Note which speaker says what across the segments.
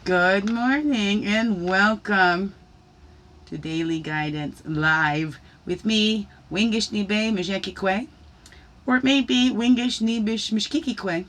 Speaker 1: Good morning and welcome to Daily Guidance Live with me, Wingish Nibe Mjekikwe, or it may be Wingish Nibish Mishkikikwe.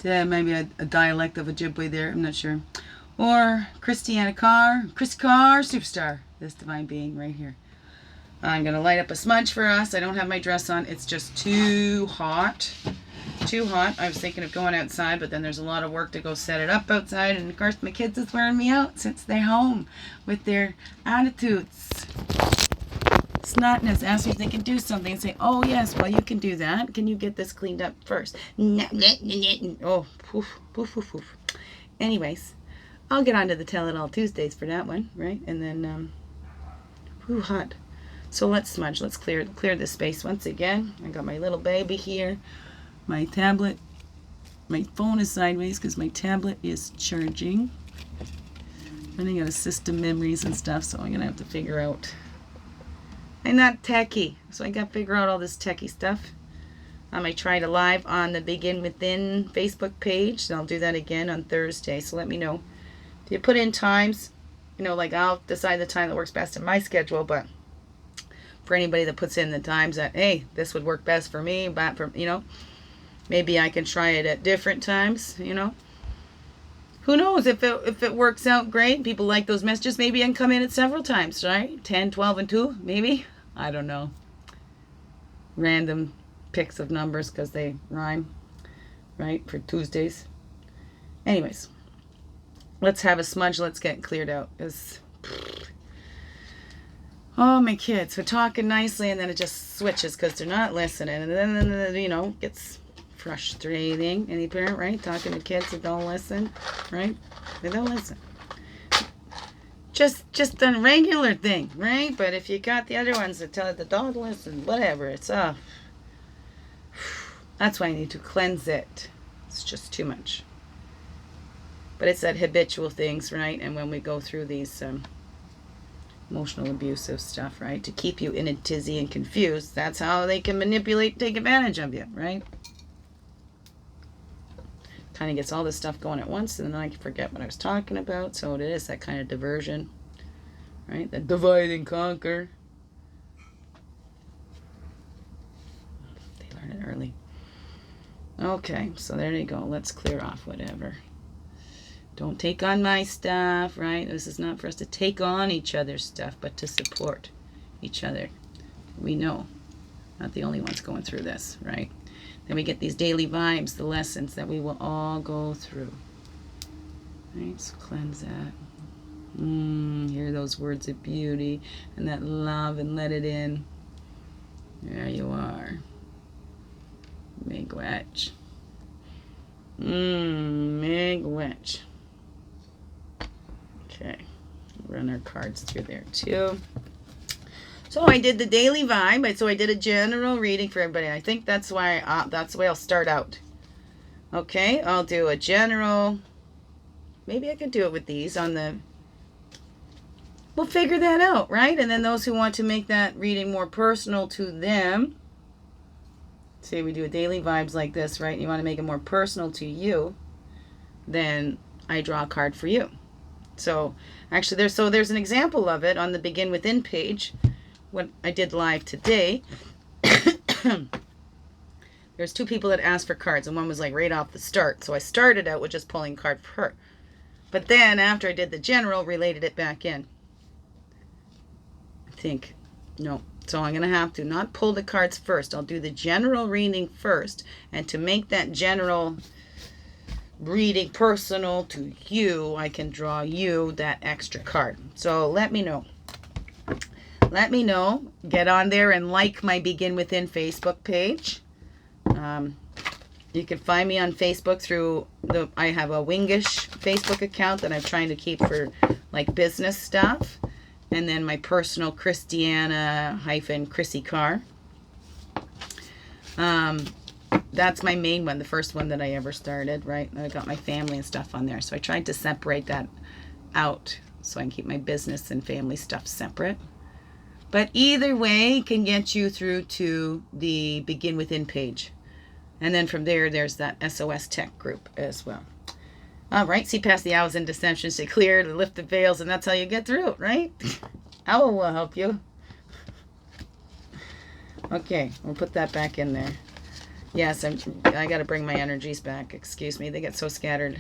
Speaker 1: Maybe a dialect of Ojibwe there, I'm not sure. Or Christianna Chris Carr, superstar, this divine being right here. I'm going to light up a smudge for us. I don't have my dress on. It's just too hot. Too hot. I was thinking of going outside, but then there's a lot of work to go set it up outside. And of course, my kids is wearing me out since they're home with their attitudes. Snotness. Ask me if they can do something and say, oh, yes, well, you can do that. Can you get this cleaned up first? Oh, poof, poof, poof, poof. Anyways, I'll get on to the Tell It All Tuesdays for that one, right? And then, hot. So let's smudge. Let's clear this space once again. I got my little baby here. My tablet. My phone is sideways because my tablet is charging. Running out of system memories and stuff, so I'm going to have to figure out. I'm not techie, so I got to figure out all this techie stuff. I might try to live on the Begin Within Facebook page, and I'll do that again on Thursday, so let me know. Do you put in times? Like I'll decide the time that works best in my schedule, but for anybody that puts in the times that, hey, this would work best for me, but for, maybe I can try it at different times, Who knows? If it works out great, people like those messages, maybe I can come in at several times, right? 10, 12, and 2, maybe? I don't know. Random picks of numbers because they rhyme, right, for Tuesdays. Anyways, let's have a smudge. Let's get cleared out. Oh, my kids are talking nicely, and then it just switches because they're not listening. And then, gets frustrating. Any parent, right? Talking to kids that don't listen, right? They don't listen. Just a regular thing, right? But if you got the other ones that tell it the don't listen, whatever, it's that's why I need to cleanse it. It's just too much. But it's that habitual things, right? And when we go through these emotional abusive stuff, right? To keep you in a tizzy and confused. That's how they can manipulate, take advantage of you, right? Kind of gets all this stuff going at once, and then I forget what I was talking about. So it is that kind of diversion, right? That divide and conquer. They learn it early. Okay, so there you go. Let's clear off whatever. Don't take on my stuff, right? This is not for us to take on each other's stuff, but to support each other. We know, not the only ones going through this, right? Then we get these daily vibes, the lessons that we will all go through. Right, so cleanse that. Hear those words of beauty and that love and let it in. There you are. Miigwech. Miigwech. Okay, run our cards through there too. So I did the daily vibe. So I did a general reading for everybody. I think that's why I'll start out. Okay, I'll do a general. Maybe I could do it with these on the. We'll figure that out, right? And then those who want to make that reading more personal to them. Say we do a daily vibes like this, right? You want to make it more personal to you. Then I draw a card for you. So actually there's an example of it on the Begin Within page. What I did live today. There's two people that asked for cards, and one was like right off the start. So I started out with just pulling a card for her. But then after I did the general, related it back in. I think. No. So I'm going to have to not pull the cards first. I'll do the general reading first. And to make that general reading personal to you, I can draw you that extra card. So let me know. Let me know. Get on there and like my Begin Within Facebook page. You can find me on Facebook through I have a Wingish Facebook account that I'm trying to keep for like business stuff. And then my personal Christianna Chrissy Carr. That's my main one, the first one that I ever started, right? I got my family and stuff on there. So I tried to separate that out so I can keep my business and family stuff separate. But either way can get you through to the Begin Within page. And then from there, there's that SOS Tech group as well. All right, see past the owls and deceptions to clear, to lift the veils, and that's how you get through it, right? Owl will help you. Okay, we'll put that back in there. Yes, I got to bring my energies back. Excuse me, they get so scattered.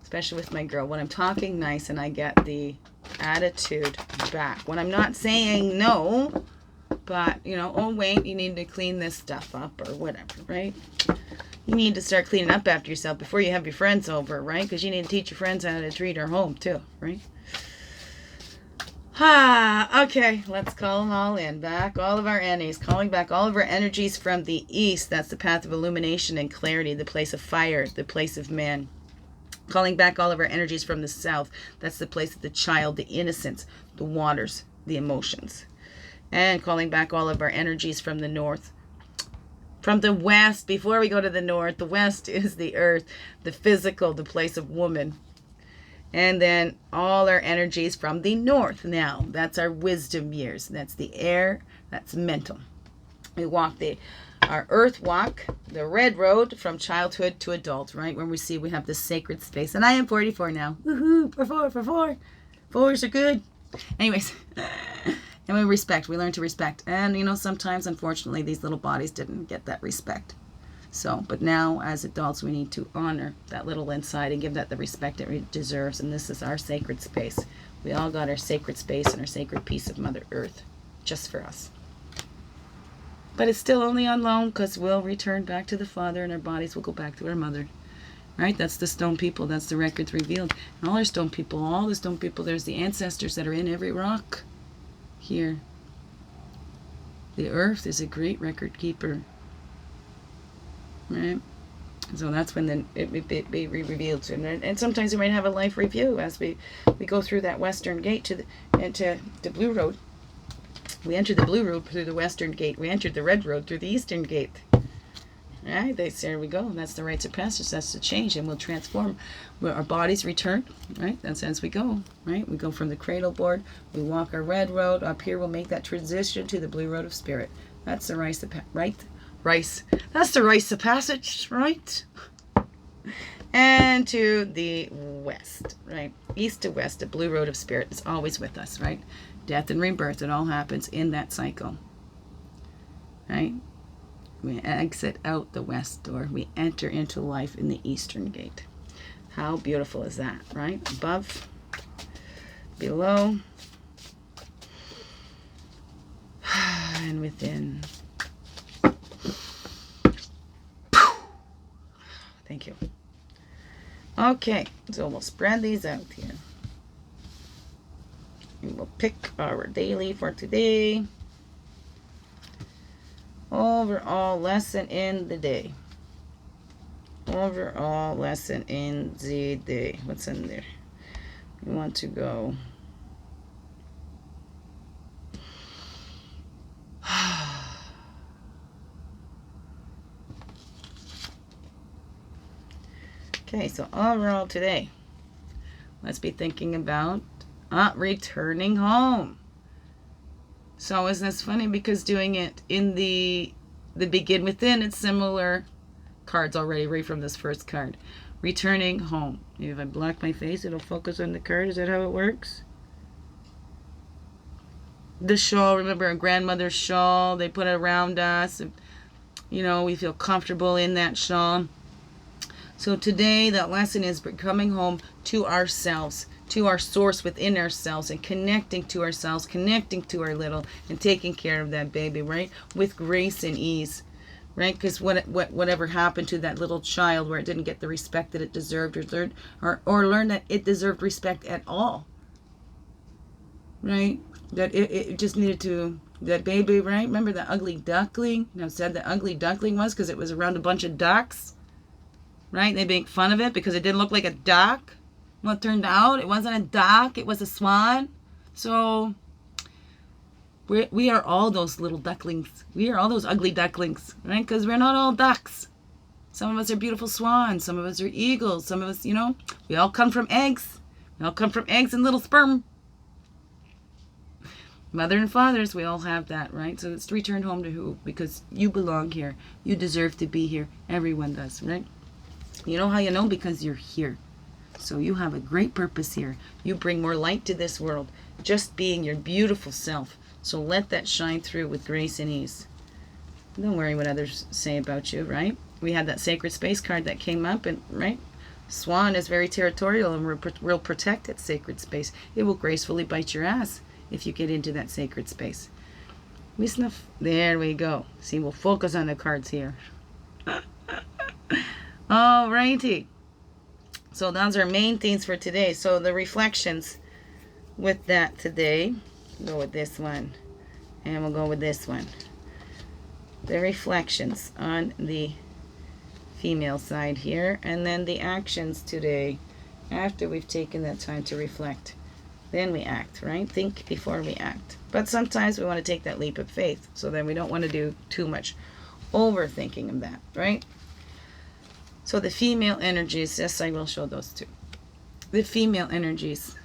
Speaker 1: Especially with my girl. When I'm talking nice and I get the attitude back. When I'm not saying no, but, you know, oh, wait, you need to clean this stuff up or whatever, right? You need to start cleaning up after yourself before you have your friends over, right? Because you need to teach your friends how to treat our home, too, right? Okay, let's call them all in. Back all of our energies, calling back all of our energies from the east. That's the path of illumination and clarity, the place of fire, the place of man. Calling back all of our energies from the south. That's the place of the child, the innocence, the waters, the emotions. And calling back all of our energies from the north. From the west, before we go to the north, the west is the earth, the physical, the place of woman. And then all our energies from the north now. That's our wisdom years. That's the air. That's mental. We walk our earth walk, the red road from childhood to adult, right? When we see we have this sacred space. And I am 44 now. Woohoo, for four. Fours are good. Anyways, and we respect. We learn to respect. And, you know, sometimes, unfortunately, these little bodies didn't get that respect. So, but now as adults, we need to honor that little inside and give that the respect it deserves. And this is our sacred space. We all got our sacred space and our sacred piece of Mother Earth just for us. But it's still only on loan because we'll return back to the Father and our bodies will go back to our Mother. Right? That's the stone people. That's the records revealed. And all the stone people, there's the ancestors that are in every rock here. The earth is a great record keeper. Right? So that's when it be revealed. And sometimes we might have a life review as we go through that western gate into the blue road. We entered the blue road through the western gate. We entered the red road through the eastern gate. Right? There we go. That's the rites of passage. That's the change. And we'll transform. Our bodies return. Right? That's as we go. Right? We go from the cradle board. We walk our red road. Up here we'll make that transition to the blue road of spirit. That's the rites of That's the rites of passage, right? And to the west, right? East to west, the blue road of spirit is always with us, right? Death and rebirth, it all happens in that cycle, right? We exit out the west door. We enter into life in the eastern gate. How beautiful is that, right? Above, below, and within. Thank you. Okay, so we'll spread these out here. And we'll pick our daily for today. Overall lesson in the day. Overall lesson in the day. What's in there? We want to go. Okay, so overall today, let's be thinking about returning home. So isn't this funny? Because doing it in the begin within, it's similar cards already right from this first card. Returning home. If I block my face, it'll focus on the card. Is that how it works? The shawl, remember our grandmother's shawl, they put it around us. You know, we feel comfortable in that shawl. So today, that lesson is coming home to ourselves, to our source within ourselves, and connecting to ourselves, connecting to our little, and taking care of that baby, right? With grace and ease, right? Because whatever happened to that little child where it didn't get the respect that it deserved, or learn that it deserved respect at all, right? That it just needed to, that baby, right? Remember the ugly duckling? You know, said the ugly duckling was because it was around a bunch of ducks. Right? They make fun of it because it didn't look like a duck. Well, it turned out it wasn't a duck. It was a swan. So we are all those little ducklings. We are all those ugly ducklings. Right? Because we're not all ducks. Some of us are beautiful swans. Some of us are eagles. Some of us, you know, we all come from eggs. We all come from eggs and little sperm. Mother and fathers, we all have that, right? So it's returned home to who? Because you belong here. You deserve to be here. Everyone does, right? You know how you know? Because you're here. So you have a great purpose here. You bring more light to this world, just being your beautiful self. So let that shine through with grace and ease. Don't worry what others say about you, right? We had that sacred space card that came up, and right? Swan is very territorial and will protect its sacred space. It will gracefully bite your ass if you get into that sacred space. We snuff. There we go. See, we'll focus on the cards here. All righty. So those are main themes for today. So the reflections with that today. Go with this one. And we'll go with this one. The reflections on the female side here. And then the actions today after we've taken that time to reflect. Then we act, right? Think before we act. But sometimes we want to take that leap of faith. So then we don't want to do too much overthinking of that, right? So the female energies, yes, I will show those too. The female energies.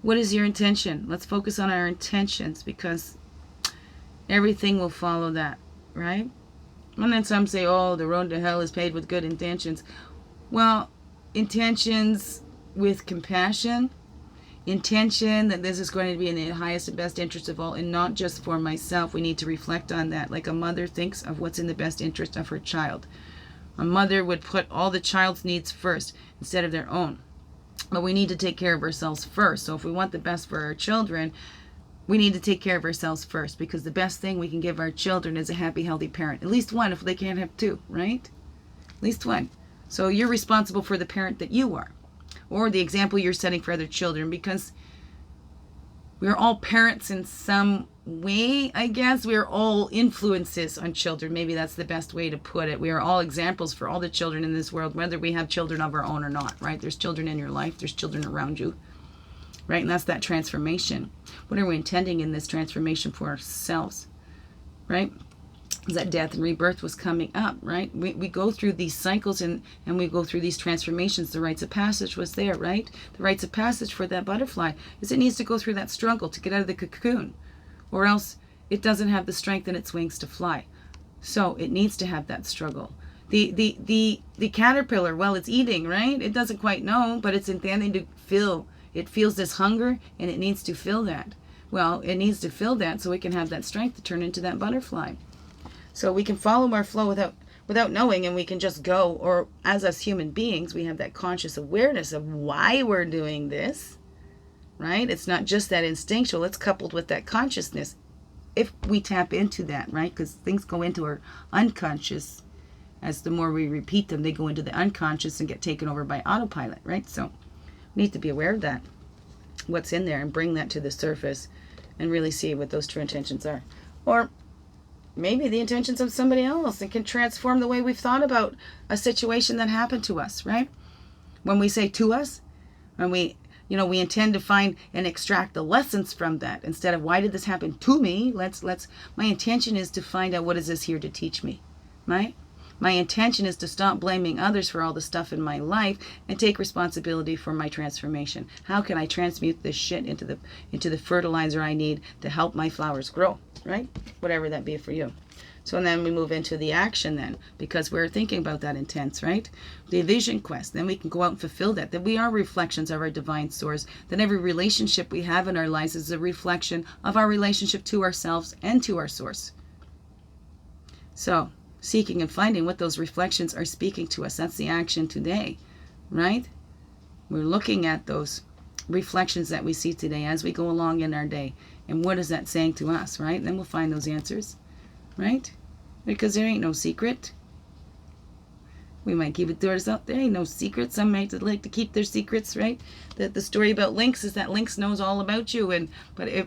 Speaker 1: What is your intention? Let's focus on our intentions, because everything will follow that, right? And then some say, oh, the road to hell is paved with good intentions. Well, intentions with compassion, intention that this is going to be in the highest and best interest of all, and not just for myself. We need to reflect on that. Like a mother thinks of what's in the best interest of her child. A mother would put all the child's needs first instead of their own. But we need to take care of ourselves first. So if we want the best for our children, we need to take care of ourselves first, because the best thing we can give our children is a happy, healthy parent. At least one if they can't have two, right? At least one. So you're responsible for the parent that you are, or the example you're setting for other children, because we're all parents in some way, I guess. We're all influences on children. Maybe that's the best way to put it. We are all examples for all the children in this world, whether we have children of our own or not, right? There's children in your life. There's children around you, right? And that's that transformation. What are we intending in this transformation for ourselves, right? That death and rebirth was coming up, right? We go through these cycles and we go through these transformations. The rites of passage was there, right? The rites of passage for that butterfly is it needs to go through that struggle to get out of the cocoon, or else it doesn't have the strength in its wings to fly. So it needs to have that struggle. The caterpillar, well, it's eating, right? It doesn't quite know, but it's intending to feel. It feels this hunger and it needs to fill that. Well, it needs to fill that so it can have that strength to turn into that butterfly. So we can follow our flow without knowing, and we can just go. Or as us human beings, we have that conscious awareness of why we're doing this, right? It's not just that instinctual. It's coupled with that consciousness. If we tap into that, right? Because things go into our unconscious. As the more we repeat them, they go into the unconscious and get taken over by autopilot, right? So we need to be aware of that, what's in there, and bring that to the surface and really see what those true intentions are. Or maybe the intentions of somebody else, and can transform the way we've thought about a situation that happened to us, right? When we say to us, when we intend to find and extract the lessons from that instead of why did this happen to me? My intention is to find out what is this here to teach me, right? My intention is to stop blaming others for all the stuff in my life and take responsibility for my transformation. How can I transmute this shit into the fertilizer I need to help my flowers grow, right? Whatever that be for you. So then we move into the action then, because we're thinking about that intense, right? The vision quest. Then we can go out and fulfill that. That we are reflections of our divine source. That every relationship we have in our lives is a reflection of our relationship to ourselves and to our source. So seeking and finding what those reflections are speaking to us. That's the action today, right? We're looking at those reflections that we see today as we go along in our day. And what is that saying to us, right? And then we'll find those answers, right? Because there ain't no secret. We might keep it to ourselves. There ain't no secret. Some might like to keep their secrets, right? The story about Lynx is that Lynx knows all about you, but it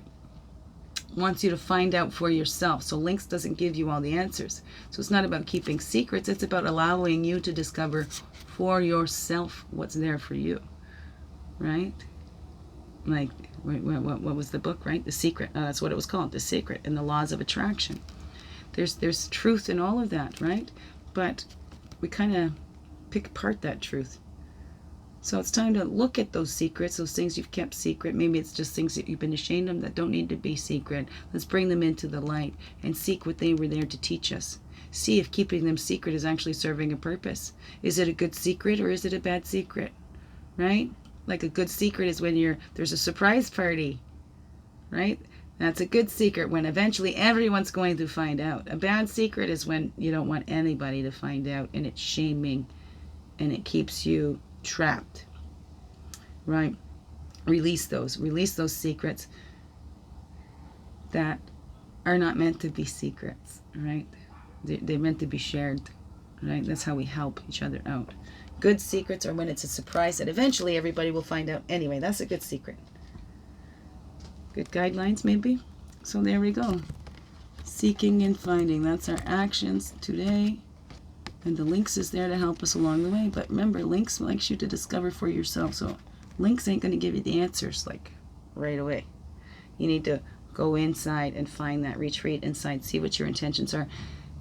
Speaker 1: wants you to find out for yourself. So Lynx doesn't give you all the answers. So it's not about keeping secrets. It's about allowing you to discover for yourself what's there for you, right? Like, what was the book, right? The Secret. That's what it was called, The Secret and the Laws of Attraction. There's truth in all of that, right? But we kind of pick apart that truth. So it's time to look at those secrets, those things you've kept secret. Maybe it's just things that you've been ashamed of that don't need to be secret. Let's bring them into the light and seek what they were there to teach us. See if keeping them secret is actually serving a purpose. Is it a good secret or is it a bad secret? right? Like a good secret is when there's a surprise party, right? That's a good secret when eventually everyone's going to find out. A bad secret is when you don't want anybody to find out, and it's shaming and it keeps you trapped, right? Release those secrets that are not meant to be secrets, right? They're meant to be shared, right? That's how we help each other out. Good secrets are when it's a surprise that eventually everybody will find out anyway. That's a good secret. Good guidelines, maybe? So there we go. Seeking and finding. That's our actions today. And the links is there to help us along the way. But remember, links likes you to discover for yourself. So links ain't going to give you the answers like right away. You need to go inside and find that retreat inside. See what your intentions are.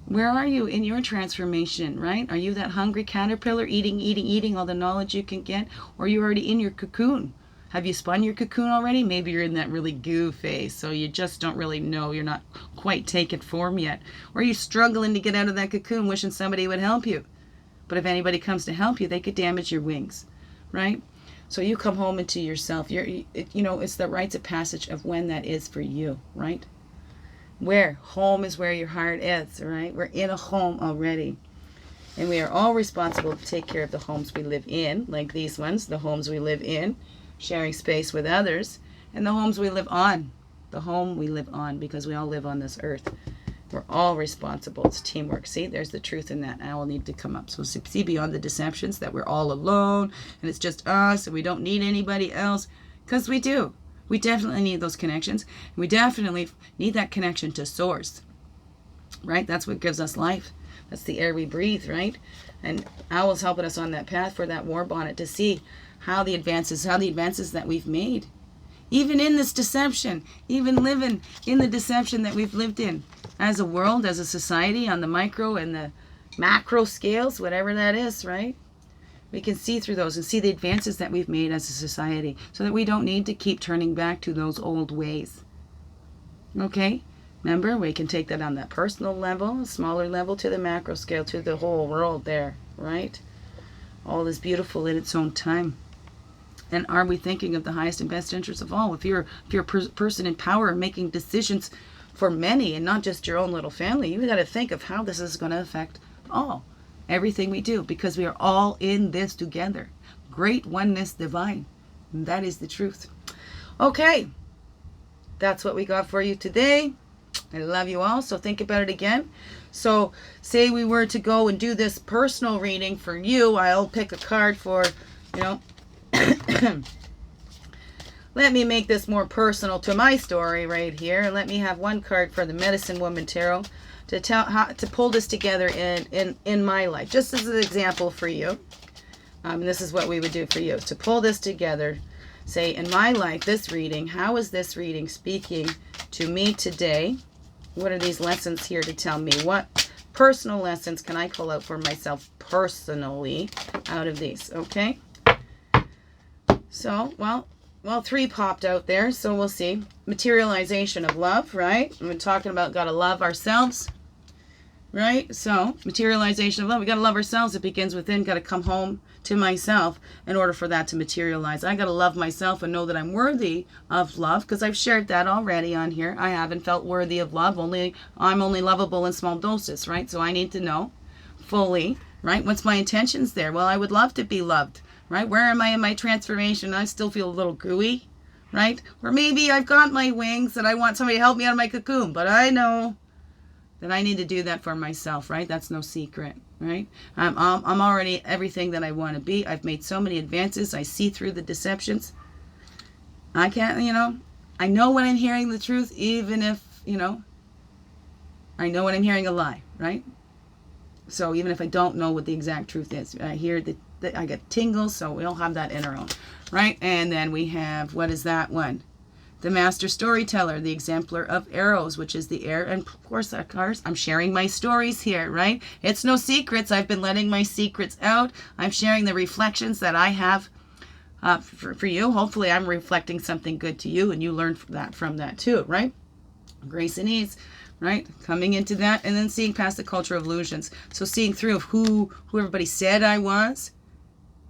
Speaker 1: Where are you in your transformation, right? Are you that hungry caterpillar eating all the knowledge you can get? Or are you already in your cocoon? Have you spun your cocoon already? Maybe you're in that really goo phase, so you just don't really know. You're not quite taken form yet. Or are you struggling to get out of that cocoon, wishing somebody would help you? But if anybody comes to help you, they could damage your wings, right? So you come home into yourself. It's the rites of passage of when that is for you, right? Where? Home is where your heart is, right? We're in a home already. And we are all responsible to take care of the homes we live in, like these ones, the homes we live in, sharing space with others, and the homes we live on. The home we live on, because we all live on this earth. We're all responsible. It's teamwork. See, there's the truth in that. I will need to come up. So see beyond the deceptions that we're all alone, and it's just us, and we don't need anybody else, because we do. We definitely need those connections. We definitely need that connection to source, right? That's what gives us life. That's the air we breathe, right? And Owl's helping us on that path for that war bonnet to see how the advances that we've made, even in this deception, even living in the deception that we've lived in as a world, as a society, on the micro and the macro scales, whatever that is, right? We can see through those and see the advances that we've made as a society so that we don't need to keep turning back to those old ways. Okay? Remember, we can take that on that personal level, a smaller level, to the macro scale, to the whole world there, right? All is beautiful in its own time. And are we thinking of the highest and best interests of all? If you're a person in power making decisions for many and not just your own little family, you got to think of how this is going to affect all. Everything we do, because we are all in this together. Great oneness divine. And that is the truth. Okay. That's what we got for you today. I love you all. So think about it again. So say we were to go and do this personal reading for you. I'll pick a card for, let me make this more personal to my story right here. And let me have one card for the Medicine Woman Tarot to tell how to pull this together in my life, just as an example for you. And this is what we would do for you, to pull this together. Say, in my life, this reading, how is this reading speaking to me today? What are these lessons here to tell me? What personal lessons can I pull out for myself personally out of these? Okay. So, well, 3 popped out there, so we'll see. Materialization of love, right? We're talking about got to love ourselves, right? So, materialization of love. We got to love ourselves. It begins within. Got to come home to myself in order for that to materialize. I got to love myself and know that I'm worthy of love, because I've shared that already on here. I haven't felt worthy of love. I'm only lovable in small doses, right? So I need to know fully, right? What's my intentions there? Well, I would love to be loved. Right? Where am I in my transformation? I still feel a little gooey, right? Or maybe I've got my wings and I want somebody to help me out of my cocoon, but I know that I need to do that for myself, right? That's no secret, right? I'm already everything that I want to be. I've made so many advances. I see through the deceptions. I can't, I know when I'm hearing the truth, even if, I know when I'm hearing a lie, right? So even if I don't know what the exact truth is, I hear that I get tingles, so we all have that in our own, right? And then we have, what is that one? The Master Storyteller, the Exemplar of Arrows, which is the air. And of course, I'm sharing my stories here, right? It's no secrets. I've been letting my secrets out. I'm sharing the reflections that I have for you. Hopefully, I'm reflecting something good to you, and you learn from that too, right? Grace and ease. Right? Coming into that, and then seeing past the culture of illusions. So seeing through of who everybody said I was,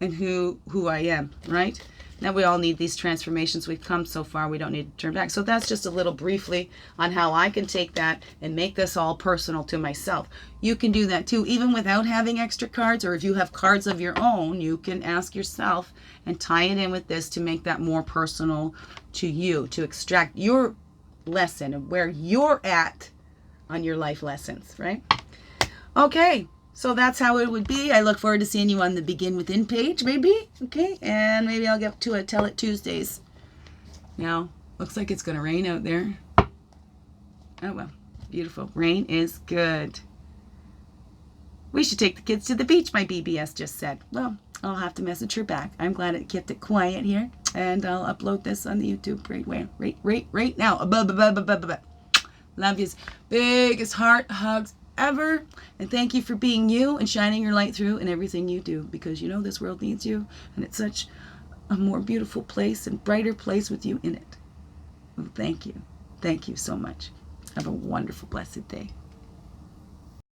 Speaker 1: and who I am, right? Now we all need these transformations. We've come so far, we don't need to turn back. So that's just a little briefly on how I can take that and make this all personal to myself. You can do that too, even without having extra cards, or if you have cards of your own, you can ask yourself and tie it in with this to make that more personal to you, to extract your lesson of where you're at on your life lessons, right? Okay. So that's how it would be. I look forward to seeing you on the Begin Within page, maybe. Okay, and maybe I'll get to a Tell It Tuesdays. Now, looks like it's going to rain out there. Oh, well, beautiful. Rain is good. We should take the kids to the beach, my BBS just said. Well, I'll have to message her back. I'm glad it kept it quiet here, and I'll upload this on the YouTube right now. Love yous. Biggest heart hugs ever, and thank you for being you and shining your light through in everything you do, because you know this world needs you, and it's such a more beautiful place and brighter place with you in it. Well, thank you so much. Have a wonderful, blessed day.